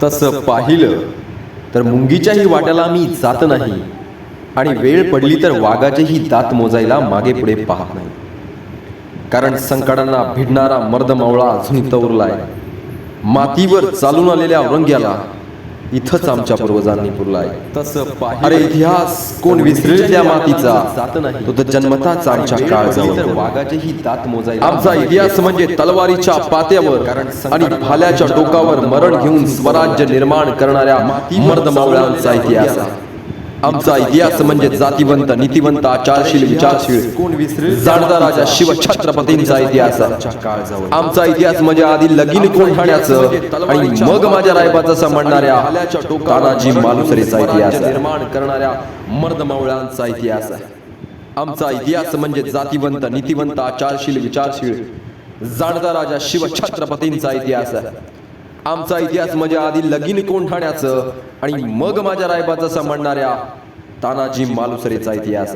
तसं पाहिलं तर मुंगीच्याही वाट्याला मी जात नाही आणि वेळ पडली तर वाघाचेही दात मोजायला मागे पुढे पाहत नाही. कारण संकटांना भिडणारा मर्दमावळा अजून तवरलाय. मातीवर चालून आलेल्या औरंग्याला इथंच आमच्या पूर्वजांनी पुरलाय. तसं अरे इतिहास कोण विसरेल त्या मातीचा, तो तर जन्मताच आमच्या काळजावर. वाघाचेही दात मोजायला आमचा इतिहास म्हणजे तलवारीच्या पात्यावर आणि भाल्याच्या टोकावर मरण घेऊन स्वराज्य निर्माण करणाऱ्या मर्दमावळ्यांचा इतिहास. आमचा इतिहास म्हणजे जातीवंत, नीतिवंत, आचारशील, विचारशील, कोण विसरेल जाणता राजा शिव छत्रपतींचा इतिहास. आमचा इतिहास म्हणजे आधी लगीन कोंढाण्याचं आणि मग माझ्या रायबाचा म्हणणाऱ्या तानाजी मालुसरेचा इतिहास निर्माण करणाऱ्या मर्दमावळ्यांचा इतिहास. आमचा इतिहास म्हणजे जातीवंत, नीतिवंत, आचारशील, विचारशील, जाणता राजा शिव छत्रपतींचा इतिहास. आमचा इतिहास म्हणजे आधी लगीन कोंढाण्याचं आणि मग माझ्या रायबाचा म्हणणाऱ्या तानाजी मालुसरेचा इतिहास.